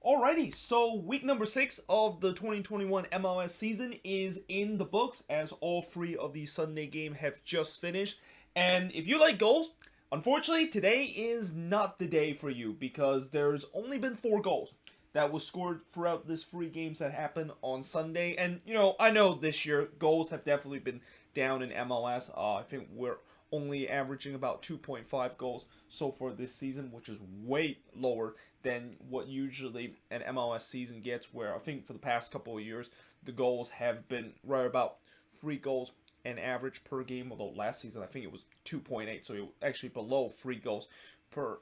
Alrighty, so week number 6 of the 2021 MLS season is in the books as all 3 of the Sunday games have just finished. And if you like goals, unfortunately today is not the day for you because there's only been 4 goals that was scored throughout this 3 games that happened on Sunday. And I know this year goals have definitely been down in MLS. I think we're only averaging about 2.5 goals so far this season, which is way lower than what usually an MLS season gets, where I think for the past couple of years, the goals have been right about 3 goals an average per game, although last season I think it was 2.8, so it was actually below 3 goals per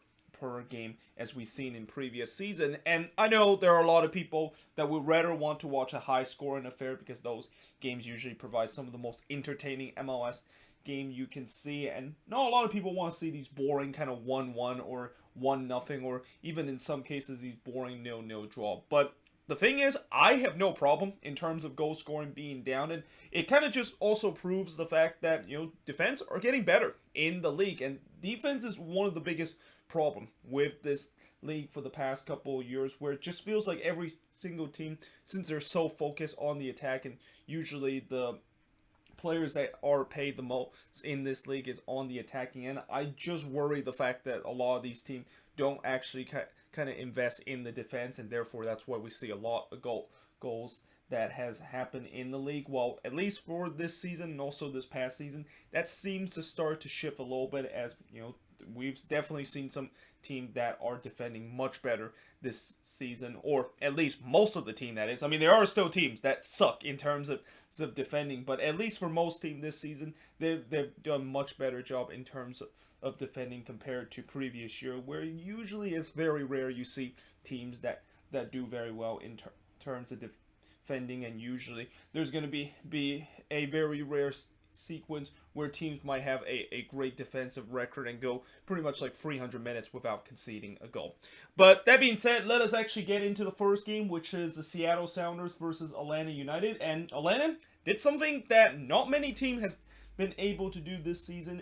game as we've seen in previous season. And I know there are a lot of people that would rather want to watch a high scoring affair because those games usually provide some of the most entertaining MLS game you can see, and not a lot of people want to see these boring kind of 1-1 or 1-0, or even in some cases these boring 0-0 draw. But the thing is, I have no problem in terms of goal scoring being down, and it kind of just also proves the fact that defense are getting better in the league, and defense is one of the biggest problem with this league for the past couple of years, where it just feels like every single team, since they're so focused on the attack, and usually the players that are paid the most in this league is on the attacking end. I just worry the fact that a lot of these teams don't actually kind of invest in the defense, and therefore that's why we see a lot of goals that has happened in the league. Well, at least for this season and also this past season, that seems to start to shift a little bit, as we've definitely seen some teams that are defending much better this season, or at least most of the team, that is. I mean, there are still teams that suck in terms of defending, but at least for most teams this season, they've done much better job in terms of defending compared to previous year, where usually it's very rare you see teams that do very well in terms of defending, and usually there's going to be a very rare sequence where teams might have a great defensive record and go pretty much like 300 minutes without conceding a goal. But that being said, let us actually get into the first game, which is the Seattle Sounders versus Atlanta United. And Atlanta did something that not many teams has been able to do this season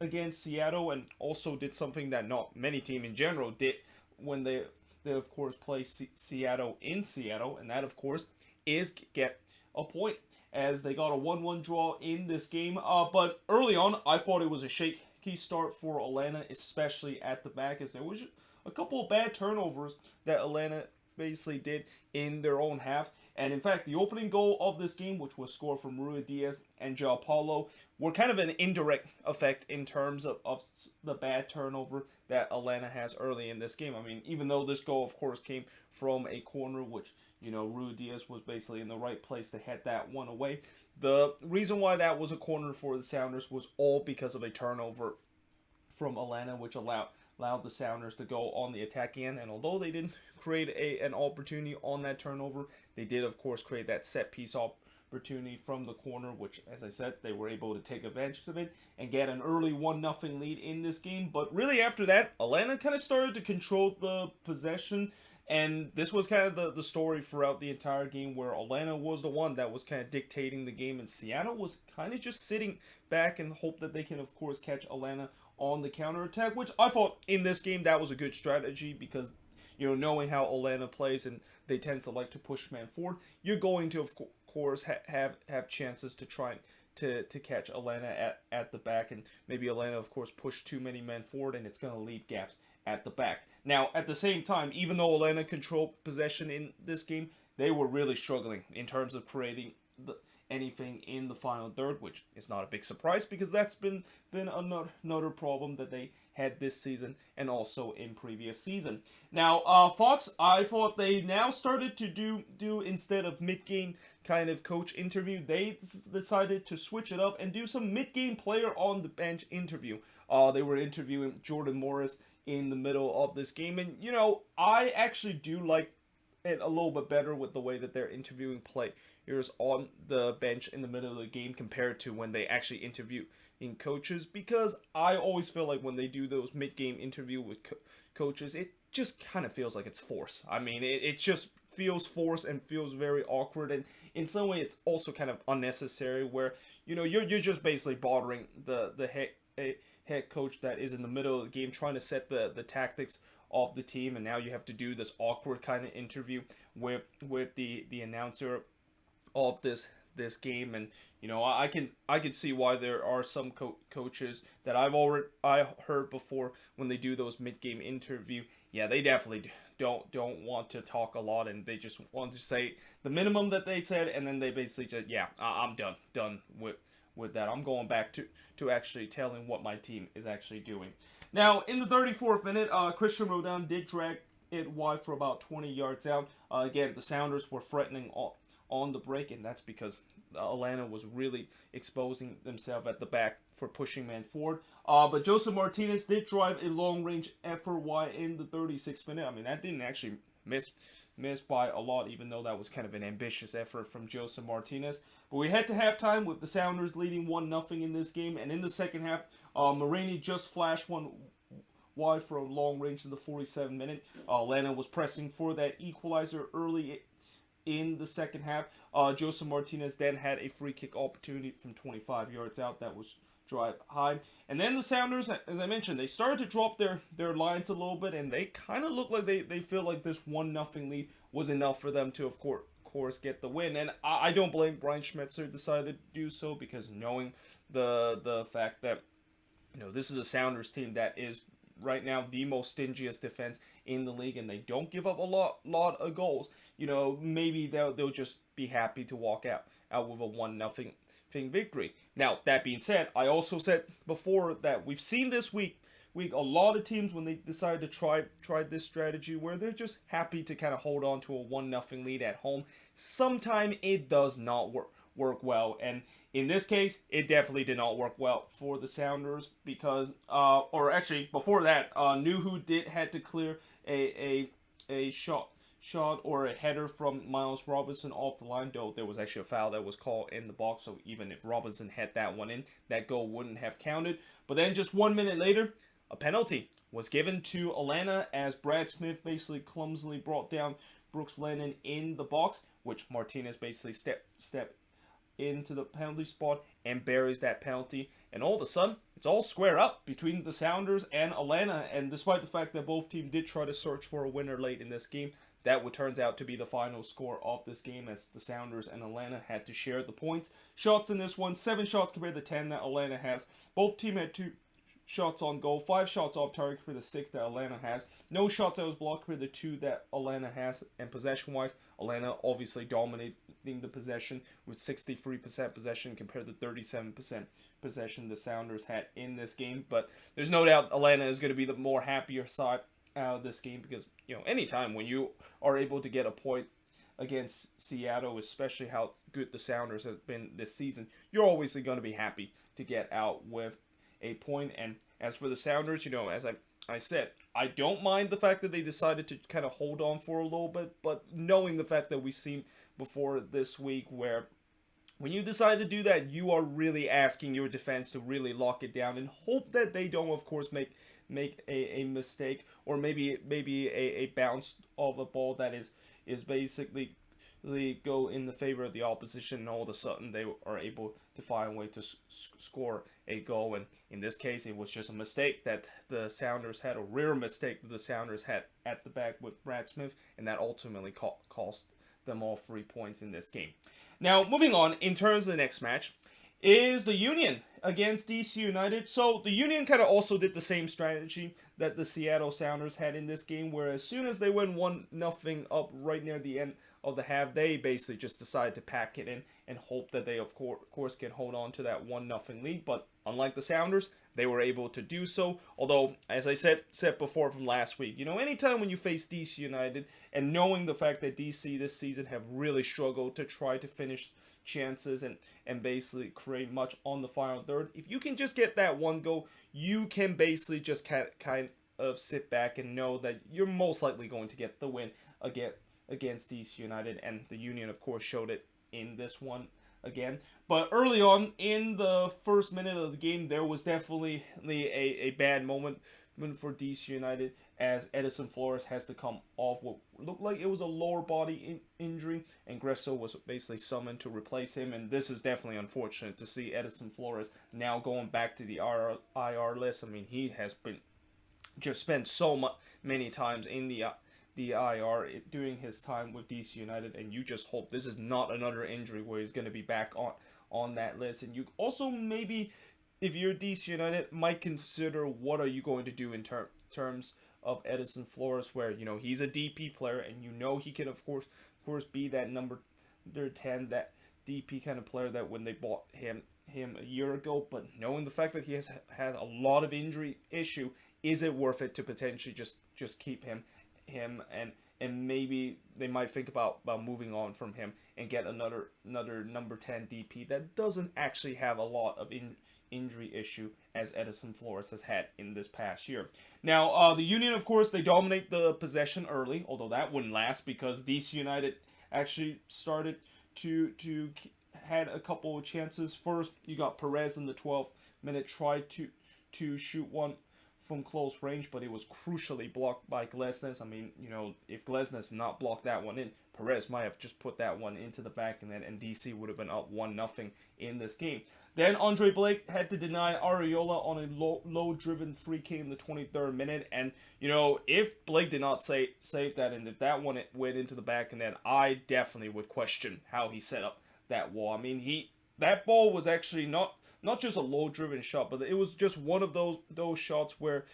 against Seattle, and also did something that not many teams in general did when they of course play Seattle in Seattle, and that of course is get a point, as they got a 1-1 draw in this game. But early on, I thought it was a shaky start for Atlanta, especially at the back, as there was a couple of bad turnovers that Atlanta basically did in their own half. And in fact, the opening goal of this game, which was scored from Rui Diaz and João Paulo, were kind of an indirect effect in terms of the bad turnover that Atlanta has early in this game. I mean, even though this goal, of course, came from a corner, which Rui Diaz was basically in the right place to head that one away. The reason why that was a corner for the Sounders was all because of a turnover from Atlanta, which allowed the Sounders to go on the attacking end. And although they didn't create an opportunity on that turnover, they did, of course, create that set piece opportunity from the corner, which, as I said, they were able to take advantage of it and get an early 1-0 lead in this game. But really after that, Atlanta kind of started to control the possession. And this was kind of the story throughout the entire game, where Atlanta was the one that was kind of dictating the game, and Seattle was kind of just sitting back and hope that they can, of course, catch Atlanta on the counterattack, which I thought in this game that was a good strategy, because, knowing how Atlanta plays and they tend to like to push man forward, you're going to, of course, have chances to try to catch Atlanta at the back, and maybe Atlanta, of course, push too many men forward, and it's going to leave gaps at the back. Now, at the same time, even though Atlanta controlled possession in this game, they were really struggling in terms of creating anything in the final third, which is not a big surprise because that's been another problem that they had this season and also in previous season. Now, Fox, I thought they now started to do instead of mid-game kind of coach interview, they decided to switch it up and do some mid-game player on the bench interview. They were interviewing Jordan Morris in the middle of this game, and I actually do like it a little bit better with the way that they're interviewing players on the bench in the middle of the game compared to when they actually interview in coaches, because I always feel like when they do those mid-game interview with coaches, it just kind of feels like it's forced. I mean, it just feels forced and feels very awkward, and in some way it's also kind of unnecessary, where you're just basically bothering the head coach that is in the middle of the game trying to set the tactics of the team, and now you have to do this awkward kind of interview with the announcer of this game. And I can see why there are some coaches that I heard before when they do those mid-game interview. Yeah, they definitely don't want to talk a lot, and they just want to say the minimum that they said, and then they basically just, yeah, I'm done with that. I'm going back to actually telling what my team is actually doing. Now, in the 34th minute, Christian Rodin did drag it wide for about 20 yards out. Again, the Sounders were threatening on the break, and that's because Atlanta was really exposing themselves at the back for pushing man forward. But Joseph Martinez did drive a long-range effort wide in the 36th minute. I mean, that didn't actually miss by a lot, even though that was kind of an ambitious effort from Joseph Martinez. But we head to halftime with the Sounders leading 1-0 in this game, and in the second half, Marini just flashed one wide for a long range in the 47th minute. Atlanta was pressing for that equalizer early in the second half. Joseph Martinez then had a free kick opportunity from 25 yards out that was drive high. And then the Sounders, as I mentioned, they started to drop their lines a little bit, and they kind of look like they feel like this 1-0 lead was enough for them to, of course, get the win. And I don't blame Brian Schmetzer decided to do so, because knowing the fact that this is a Sounders team that is right now the most stingiest defense in the league, and they don't give up a lot of goals. Maybe they'll just be happy to walk out with a 1-0 victory. Now, that being said, I also said before that we've seen this week a lot of teams, when they decide to try this strategy where they're just happy to kind of hold on to a 1-0 lead at home, sometime it does not work well. And in this case, it definitely did not work well for the Sounders, because, or actually before that, Nuhu had to clear a shot or a header from Miles Robinson off the line, though there was actually a foul that was called in the box, so even if Robinson had that one in, that goal wouldn't have counted. But then just 1 minute later, a penalty was given to Atlanta as Brad Smith basically clumsily brought down Brooks Lennon in the box, which Martinez basically stepped into the penalty spot and buries that penalty. And all of a sudden, it's all square up between the Sounders and Atlanta. And despite the fact that both teams did try to search for a winner late in this game, that would turns out to be the final score of this game, as the Sounders and Atlanta had to share the points. Shots in this one, 7 shots compared to 10 that Atlanta has. Both teams had 2 shots on goal, 5 shots off target for the 6 that Atlanta has. No shots that was blocked for the 2 that Atlanta has. And possession-wise, Atlanta obviously dominating the possession with 63% possession compared to 37% possession the Sounders had in this game. But there's no doubt Atlanta is going to be the more happier side out of this game, because anytime when you are able to get a point against Seattle, especially how good the Sounders have been this season, you're always going to be happy to get out with a point. And as for the Sounders, as I said, I don't mind the fact that they decided to kind of hold on for a little bit, but knowing the fact that we've seen before this week where when you decide to do that, you are really asking your defense to really lock it down and hope that they don't, of course, make a mistake, or maybe a bounce of a ball that is basically go in the favor of the opposition, and all of a sudden they are able to find a way to score a goal. And in this case, it was just a mistake that the Sounders had, a rare mistake that the Sounders had at the back with Brad Smith, and that ultimately cost them all 3 points in this game. Now, moving on, in terms of the next match, is the Union against DC United. So the Union kind of also did the same strategy that the Seattle Sounders had in this game, where as soon as they went 1-0 up right near the end of the half, they basically just decided to pack it in and hope that they of course can hold on to that 1-0 lead. But unlike the Sounders, they were able to do so. Although, as I said before from last week, anytime when you face DC United, and knowing the fact that DC this season have really struggled to try to finish chances and basically create much on the final third, if you can just get that one goal, you can basically just kind of sit back and know that you're most likely going to get the win against DC United. And the Union, of course, showed it in this one again. But early on in the first minute of the game, there was definitely a bad moment for DC United, as Edison Flores has to come off what looked like it was a lower body injury, and Gresso was basically summoned to replace him. And this is definitely unfortunate to see Edison Flores now going back to the IR list. I mean, he has been just spent so many times in the IR during his time with DC United, and you just hope this is not another injury where he's going to be back on that list. And you also maybe, if you're DC United, might consider what are you going to do in terms of Edison Flores, where he's a DP player, and he can of course be that number 10, that DP kind of player that when they bought him a year ago. But knowing the fact that he has had a lot of injury issue, is it worth it to potentially just keep him and maybe they might think about moving on from him and get another number 10 DP that doesn't actually have a lot of injury issue as Edison Flores has had in this past year. Now, the Union, of course, they dominate the possession early, although that wouldn't last because DC United actually started to had a couple of chances. First, you got Perez in the 12th minute, tried to shoot one from close range, but it was crucially blocked by Glesnes. I mean, if Glesnes not blocked that one in, Perez might have just put that one into the back, and DC would have been up 1-0 in this game. Then Andre Blake had to deny Ariola on a low-driven free kick in the 23rd minute, and if Blake did not save that, and if that one went into the back, and then I definitely would question how he set up that wall. I mean, that ball was actually not just a low-driven shot, but it was just one of those shots where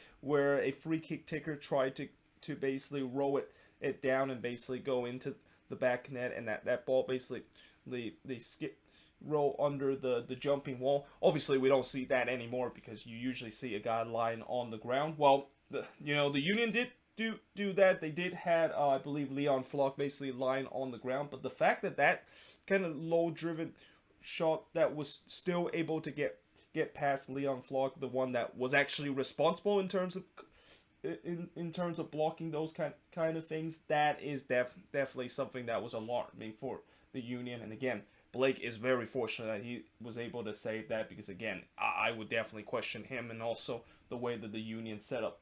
a free kick taker tried to basically roll it down and basically go into the back net, and that ball basically they skip roll under the jumping wall. Obviously, we don't see that anymore because you usually see a guy lying on the ground. Well, the Union did do that. They did had I believe Leon Flock basically lying on the ground, but the fact that kind of low-driven shot that was still able to get past Leon Flock, the one that was actually responsible in terms of blocking those kind of things, that is definitely something that was alarming for the Union. And again, Blake is very fortunate that he was able to save that, because again, I would definitely question him, and also the way that the Union set up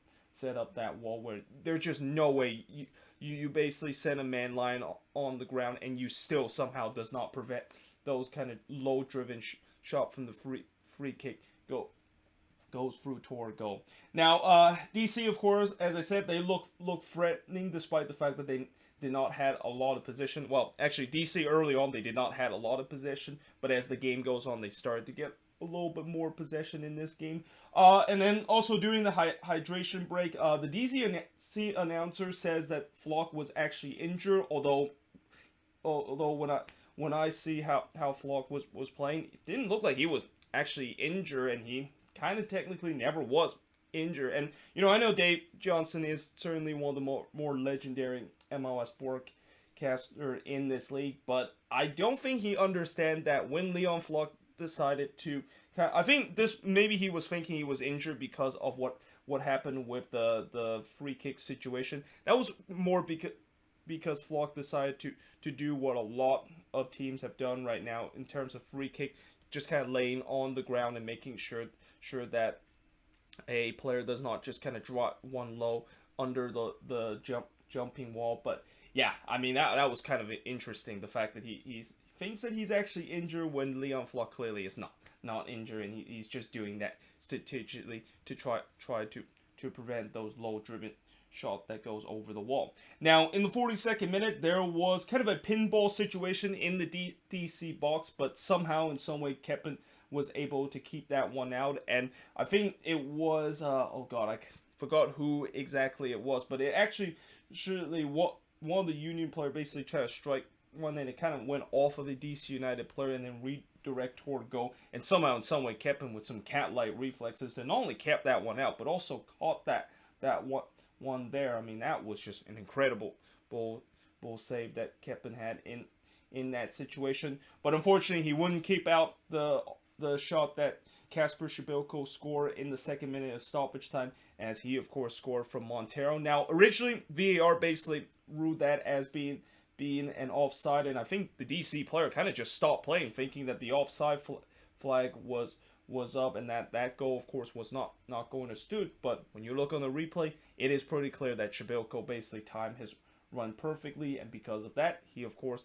that wall, where there's just no way you basically send a man lying on the ground and you still somehow does not prevent those kind of low-driven shot from the free kick goes through toward goal. Now, DC, of course, as I said, they look threatening despite the fact that they did not have a lot of possession. Well, actually, DC early on, they did not have a lot of possession, but as the game goes on, they started to get a little bit more possession in this game. And then also during the hydration break, the DC announcer says that Flock was actually injured, although when I see how Flock was playing, it didn't look like he was actually injured, and he kind of technically never was injured. And I know Dave Johnson is certainly one of the more legendary MLS broadcaster in this league, but I don't think he understands that when Leon Flock decided to, I think maybe he was thinking he was injured because of what happened with the free kick situation. That was more because Flock decided to do what a lot of teams have done right now in terms of free kick, just kind of laying on the ground and making sure that a player does not just kind of drop one low under the jumping wall. But yeah, I mean, that was kind of interesting, the fact that he thinks that he's actually injured when Leon Flock clearly is not injured, and he's just doing that strategically to try to prevent those low-driven shot that goes over the wall. Now, in the 42nd minute, there was kind of a pinball situation in the DC box, but somehow, in some way, Keppen was able to keep that one out, and I think it was, oh god, I forgot who exactly it was, but it actually, surely, one of the Union player basically tried to strike one, and it kind of went off of the DC United player and then redirect toward goal, and somehow, in some way, Keppen with some cat-like reflexes, and not only kept that one out, but also caught that one there. I mean, that was just an incredible bull save that Keppen had in that situation. But unfortunately, he wouldn't keep out the shot that Kasper Shibilko scored in the 2nd minute of stoppage time, as he, of course, scored from Montero. Now, originally, VAR basically ruled that as being an offside, and I think the DC player kind of just stopped playing, thinking that the offside flag was up, and that goal, of course, was not going to stood. But when you look on the replay, it is pretty clear that Shibilko basically timed his run perfectly, and because of that, he, of course,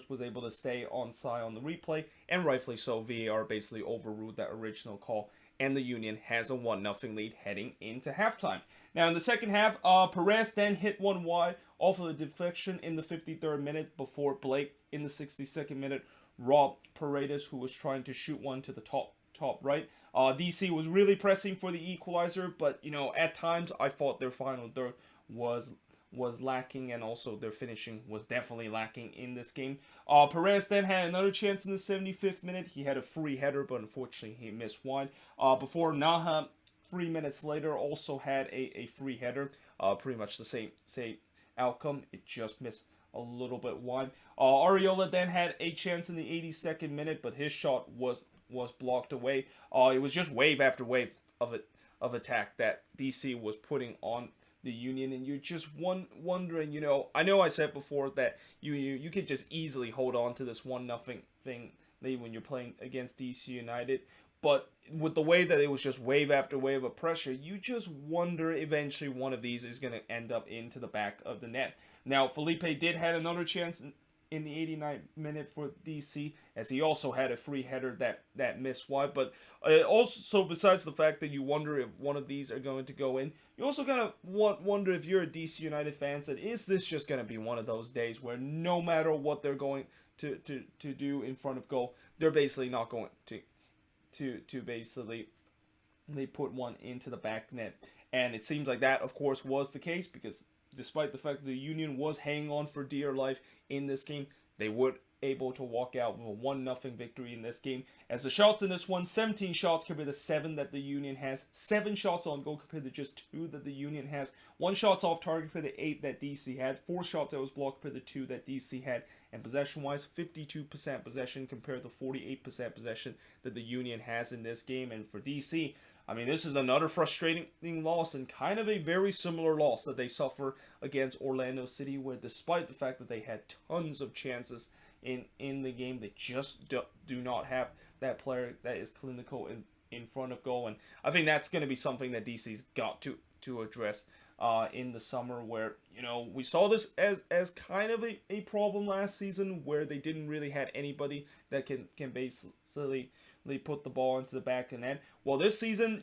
was able to stay onside on the replay, and rightfully so. VAR basically overruled that original call and the Union has a 1-0 lead heading into halftime. Now, in the second half, Perez then hit one wide off of a deflection in the 53rd minute before Blake, in the 62nd minute, robbed Paredes, who was trying to shoot one to the top right. DC was really pressing for the equalizer, but, at times I thought their final third was lacking, and also their finishing was definitely lacking in this game. Perez then had another chance in the 75th minute. He had a free header, but unfortunately he missed wide. Before Naha, 3 minutes later, also had a free header. Pretty much the same outcome. It just missed a little bit wide. Ariola then had a chance in the 82nd minute, but his shot was blocked away. It was just wave after wave of attack that DC was putting on the Union, and you're just wondering, I know I said before that you could just easily hold on to this 1-0 thing when you're playing against DC United, but with the way that it was just wave after wave of pressure, you just wonder eventually one of these is going to end up into the back of the net. Now, Felipe did have another chance in the 89th minute for DC, as he also had a free header that missed wide. But also, besides the fact that you wonder if one of these are going to go in, you also kind of wonder, if you're a DC United fan, that is this just going to be one of those days where no matter what they're going to do in front of goal, they're basically not going to basically they put one into the back net. And it seems like that, of course, was the case, because despite the fact that the Union was hanging on for dear life in this game, they were able to walk out with a 1-0 victory in this game. As the shots in this one, 17 shots compared to 7 that the Union has, 7 shots on goal compared to just 2 that the Union has, 1 shot off target compared to 8 that DC had, 4 shots that was blocked compared to 2 that DC had, and possession-wise, 52% possession compared to 48% possession that the Union has in this game. And for DC, this is another frustrating loss, and kind of a very similar loss that they suffer against Orlando City, where despite the fact that they had tons of chances in the game, they just do not have that player that is clinical in front of goal. And I think that's going to be something that DC's got to address in the summer, where, we saw this as kind of a problem last season, where they didn't really have anybody that can basically put the ball into the back of the net. Well, this season,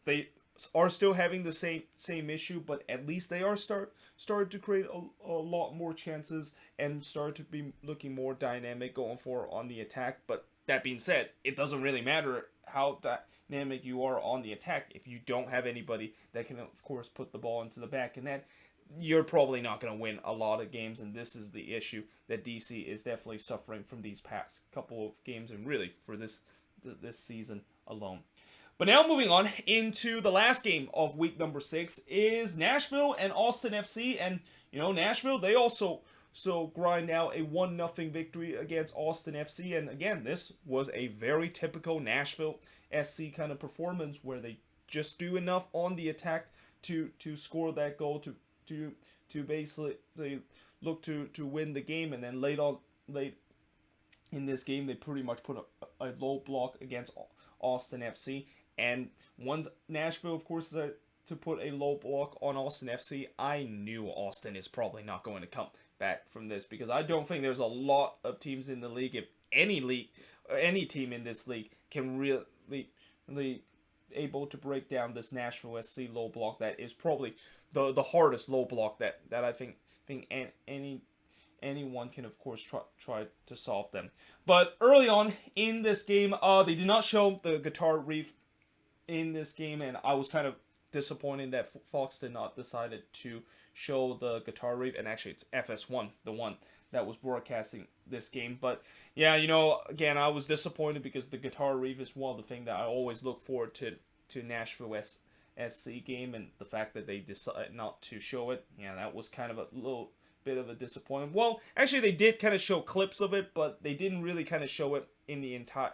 they are still having the same issue, but at least they are started to create a lot more chances and start to be looking more dynamic going forward on the attack. But that being said, it doesn't really matter how dynamic you are on the attack if you don't have anybody that can, of course, put the ball into the back of the net. You're probably not going to win a lot of games, and this is the issue that DC is definitely suffering from these past couple of games, and really for this season alone. But now moving on into the last game of week number 6 is Nashville and Austin FC. And, Nashville, they also grind out a 1-0 victory against Austin FC. And again, this was a very typical Nashville SC kind of performance, where they just do enough on the attack to score that goal, to basically look to win the game. And then late in this game, they pretty much put a low block against Austin FC. And once Nashville, of course, to put a low block on Austin FC, I knew Austin is probably not going to come back from this, because I don't think there's a lot of teams in the league, if any team in this league can really able to break down this Nashville SC low block. That is probably the hardest low block that I think anyone can, of course, try to solve them. But early on in this game, they did not show the guitar reef in this game, and I was kind of disappointed that Fox did not decided to show the guitar reef. And actually, it's FS1, the one that was broadcasting this game. But yeah, again, I was disappointed, because the guitar reef is one of the things that I always look forward to Nashville SC game, and the fact that they decided not to show it, that was kind of a little bit of a disappointment. Well, actually, they did kind of show clips of it, but they didn't really kind of show it in the entire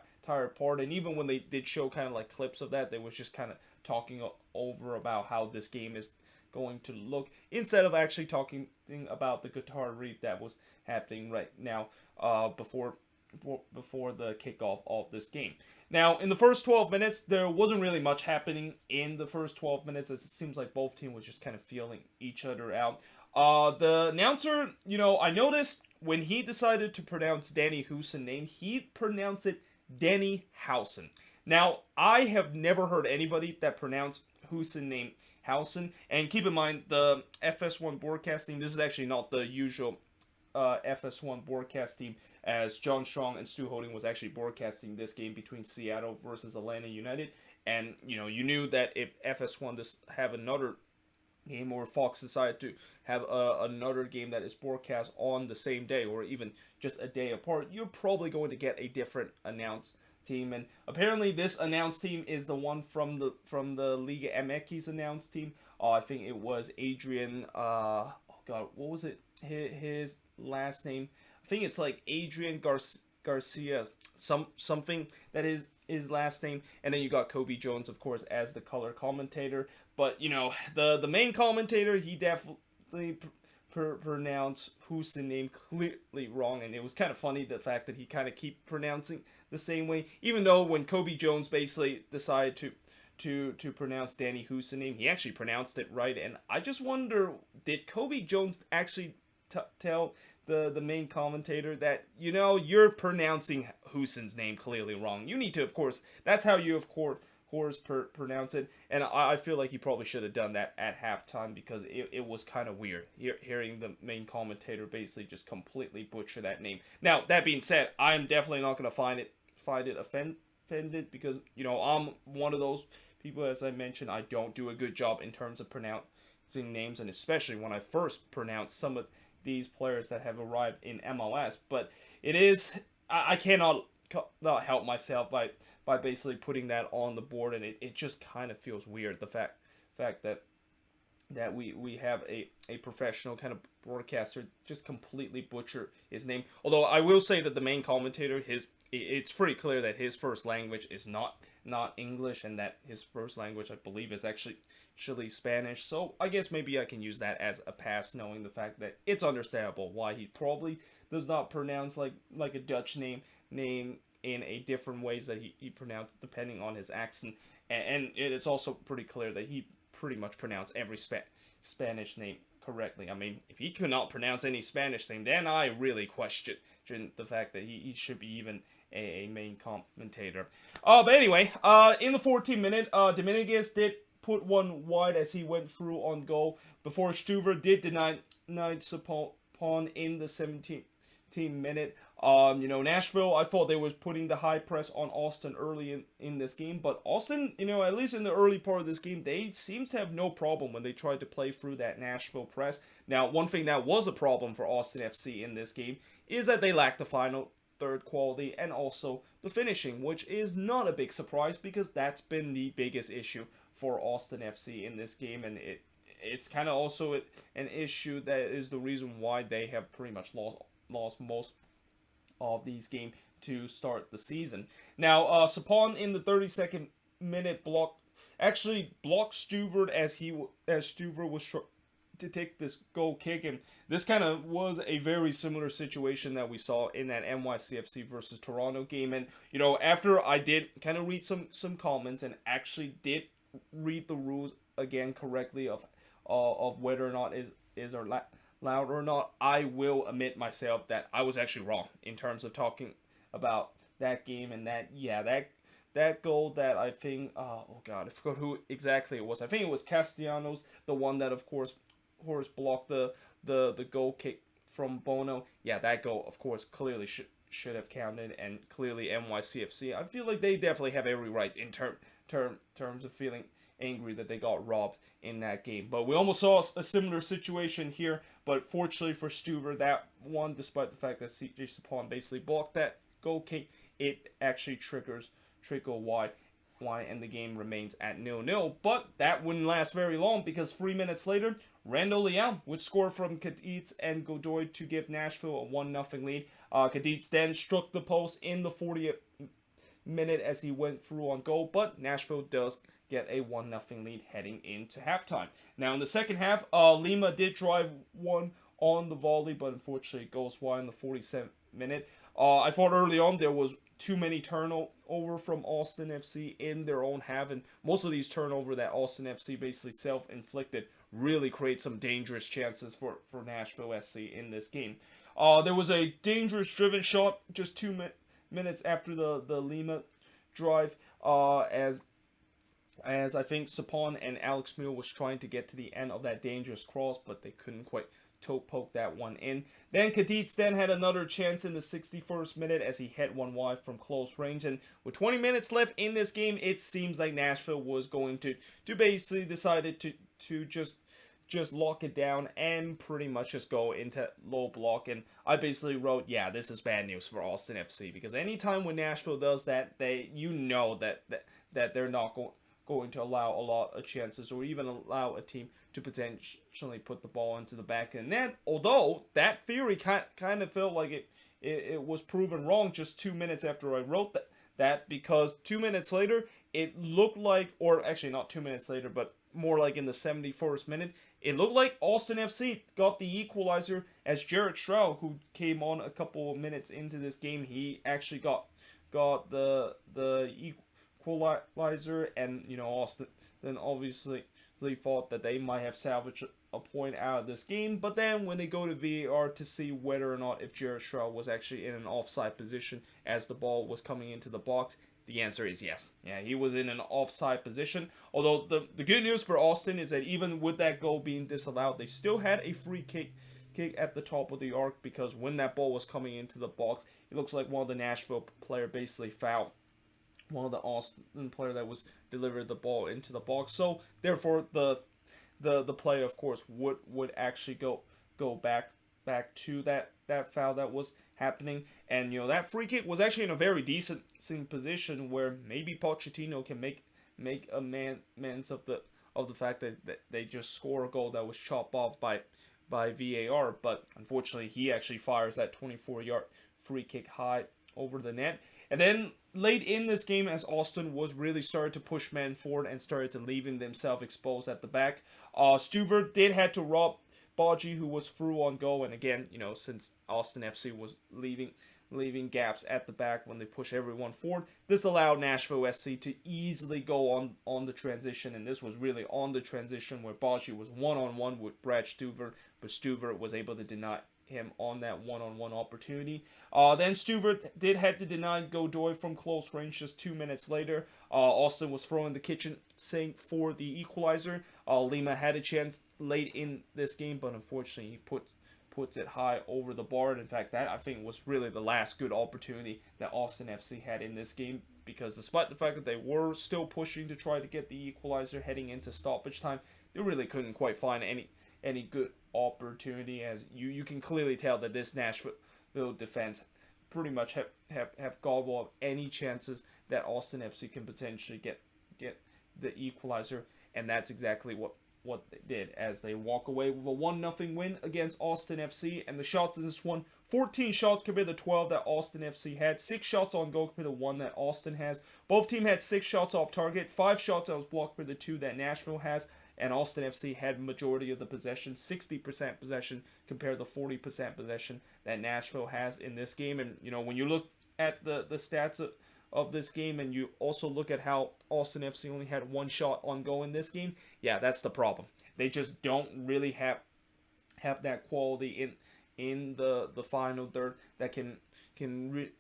part. And even when they did show kind of like clips of that, they was just kind of talking over about how this game is going to look, instead of actually talking about the guitar reef that was happening right now before the kickoff of this game. Now, in the first 12 minutes, there wasn't really much happening in the first 12 minutes, as it seems like both teams was just kind of feeling each other out. The announcer, I noticed when he decided to pronounce Danny Houston's name, he pronounced it Denny Housen. Now, I have never heard anybody that pronounced Houston named Howson. And keep in mind, the FS1 broadcasting, this is actually not the usual FS1 broadcast team, as John Strong and Stu Holding was actually broadcasting this game between Seattle versus Atlanta United. And, you knew that if FS1 does have another game, or Fox decided to have another game that is broadcast on the same day or even just a day apart, you're probably going to get a different announced team. And apparently this announced team is the one from the Liga MX announced team. I think it was Adrian, oh god, what was it, his last name? I think it's like Adrian Garcia, something that is his last name. And then you got Kobe Jones, of course, as the color commentator. But the main commentator, he definitely pronounced Houston name clearly wrong, and it was kind of funny the fact that he kind of keep pronouncing the same way, even though when Kobe Jones basically decided to pronounce Danny Houston name, he actually pronounced it right. And I just wonder, did Kobe Jones actually tell the main commentator that you're pronouncing Houston's name clearly wrong? You need to, of course, that's how you of course pronounce it. And I feel like he probably should have done that at halftime, because it was kind of weird hearing the main commentator basically just completely butcher that name. Now, that being said, I'm definitely not going to find it offended, because I'm one of those people, as I mentioned, I don't do a good job in terms of pronouncing names, and especially when I first pronounce some of these players that have arrived in MLS. But it is, I cannot not help myself by basically putting that on the board, and it just kind of feels weird, the fact that we have a professional kind of broadcaster just completely butcher his name. Although I will say that the main commentator, it's pretty clear that his first language is not English, and that his first language, I believe, is actually Spanish. So I guess maybe I can use that as a pass, knowing the fact that it's understandable why he probably does not pronounce like a Dutch name in a different ways that he pronounced depending on his accent. And it's also pretty clear that he pretty much pronounced every Spanish name correctly. I mean, if he could not pronounce any Spanish name, then I really question the fact that he should be even a main commentator. But anyway, in the 14th minute, Dominguez did put one wide as he went through on goal before Stuver did deny Sapon in the 17th minute. Nashville, I thought they was putting the high press on Austin early in this game, but Austin, at least in the early part of this game, they seemed to have no problem when they tried to play through that Nashville press. Now, one thing that was a problem for Austin FC in this game is that they lacked the final third quality and also the finishing, which is not a big surprise, because that's been the biggest issue for Austin FC in this game, and it's kind of also an issue that is the reason why they have pretty much lost most of these games to start the season. Now, Sapon in the 32nd minute blocked Stuver as Stuver was to take this goal kick, and this kind of was a very similar situation that we saw in that NYCFC versus Toronto game. And after I did kind of read some comments and actually did read the rules again correctly of whether or not is allowed or not, I will admit myself that I was actually wrong in terms of talking about that game, and that goal that I think, oh god, I forgot who exactly it was. I think it was Castellanos, the one that of course blocked the goal kick from Bono. Yeah, that goal of course clearly should have counted, and clearly NYCFC, I feel like they definitely have every right in terms of feeling angry that they got robbed in that game. But we almost saw a similar situation here, but fortunately for Stuver, that one, despite the fact that CJ Sapon basically blocked that goal kick, it actually trickle wide, and the game remains at 0-0. But that wouldn't last very long, because 3 minutes later, Randall Leal would score from Cadiz and Godoy to give Nashville a 1-0 lead. Cadiz then struck the post in the 40th minute as he went through on goal, but Nashville does get a 1-0 lead heading into halftime. Now in the second half, Lima did drive one on the volley, but unfortunately it goes wide in the 47th minute. I thought early on there was too many turnover from Austin FC in their own half, and most of these turnover that Austin FC basically self-inflicted really create some dangerous chances for Nashville SC in this game. There was a dangerous driven shot just 2 minutes after the Lima drive as I think Sapon and Alex Mule was trying to get to the end of that dangerous cross, but they couldn't quite toe poke that one in. Then Kadits then had another chance in the 61st minute as he hit one wide from close range. And with 20 minutes left in this game, it seems like Nashville was going to basically decided to just lock it down and pretty much just go into low block. And I basically wrote, yeah, this is bad news for Austin FC, because anytime when Nashville does that, that they're not going to allow a lot of chances or even allow a team to potentially put the ball into the back of the net. Although that theory kind of felt like it was proven wrong just 2 minutes after I wrote that, because 2 minutes later it looked like, or actually not 2 minutes later, but more like in the 71st minute, it looked like Austin FC got the equalizer as Jared Stroud, who came on a couple of minutes into this game, he actually got the equalizer. And Austin then obviously thought that they might have salvaged a point out of this game, but then when they go to VAR to see whether or not if Jared Stroud was actually in an offside position as the ball was coming into the box, the answer is yes. Yeah, he was in an offside position. Although the good news for Austin is that even with that goal being disallowed, they still had a free kick at the top of the arc, because when that ball was coming into the box, it looks like one of the Nashville player basically fouled one of the Austin player that was delivered the ball into the box. So therefore the player of course would actually go back to that foul that was happening. And that free kick was actually in a very decent position where maybe Pochettino can make a man's of the fact that they just score a goal that was chopped off by VAR, but unfortunately he actually fires that 24-yard free kick high over the net. And then late in this game, as Austin was really started to push men forward and started to leaving themselves exposed at the back, Stuvert did had to rob Baji, who was through on goal. And again, since Austin FC was leaving gaps at the back when they push everyone forward, this allowed Nashville SC to easily go on the transition. And this was really on the transition where Baji was one-on-one with Brad Stuvert, but Stuvert was able to deny him on that one-on-one opportunity. Then Stuvert did have to deny Godoy from close range just 2 minutes later. Austin was throwing the kitchen sink for the equalizer. Lima had a chance late in this game, but unfortunately he puts it high over the bar. And in fact, that I think was really the last good opportunity that Austin FC had in this game, because despite the fact that they were still pushing to try to get the equalizer heading into stoppage time, they really couldn't quite find any good opportunity, as you can clearly tell that this Nashville defense pretty much have gobbled up any chances that Austin FC can potentially get the equalizer. And that's exactly what they did, as they walk away with a 1-0 win against Austin FC. And the shots in this one, 14 shots compared to 12 that Austin FC had, 6 shots on goal compared to 1 that Austin has. Both teams had 6 shots off target, 5 shots that was blocked compared to 2 that Nashville has. And Austin FC had majority of the possession, 60% possession compared to 40% possession that Nashville has in this game. And when you look at the stats of this game, and you also look at how Austin FC only had 1 shot on goal in this game, yeah, that's the problem. They just don't really have that quality in the final third that can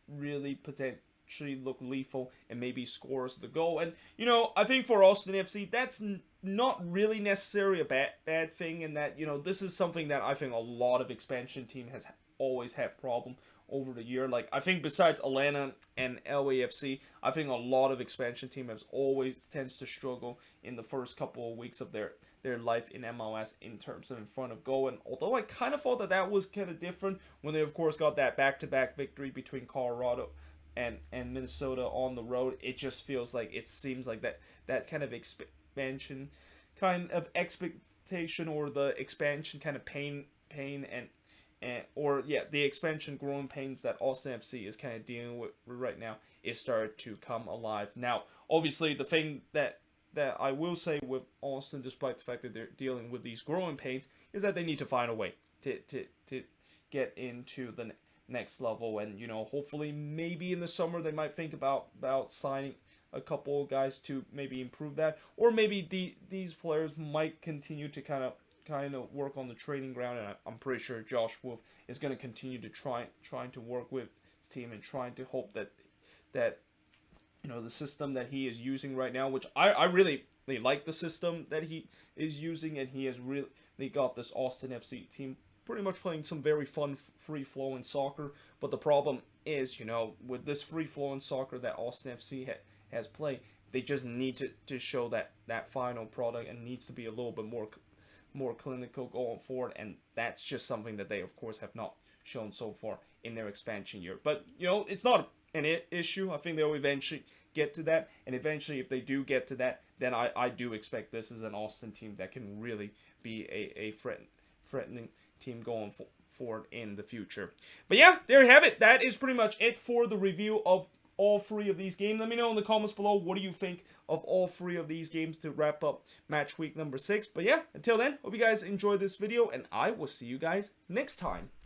really potentially look lethal and maybe scores the goal. And I think for Austin FC, that's not really necessarily a bad thing, in that this is something that I think a lot of expansion team has always had problem over the year. Like, I think besides Atlanta and LAFC, I think a lot of expansion team has always tends to struggle in the first couple of weeks of their life in MLS in terms of in front of goal. And although I kind of thought that was kind of different when they of course got that back-to-back victory between Colorado and Minnesota on the road, it just feels like, it seems like that kind of expansion kind of expectation, or the expansion kind of pain and the expansion growing pains that Austin FC is kind of dealing with right now is started to come alive. Now, obviously, the thing that I will say with Austin, despite the fact that they're dealing with these growing pains, is that they need to find a way to get into the next level. And hopefully maybe in the summer they might think about signing a couple of guys to maybe improve that, or maybe these players might continue to kind of work on the training ground. And I'm pretty sure Josh Wolf is going to continue to trying to work with his team and trying to hope that the system that he is using right now, which I really like the system that he is using, and he has really got this Austin FC team pretty much playing some very fun, free-flowing soccer. But the problem is, with this free-flowing soccer that Austin FC has played, they just need to show that final product, and needs to be a little bit more clinical going forward, and that's just something that they, of course, have not shown so far in their expansion year. But, it's not an issue. I think they'll eventually get to that, and eventually, if they do get to that, then I do expect this is an Austin team that can really be a threatening team going forward in the future. But yeah, there you have it. That is pretty much it for the review of all 3 of these games. Let me know in the comments below, what do you think of all 3 of these games to wrap up match week number 6. But yeah, until then, hope you guys enjoyed this video, and I will see you guys next time.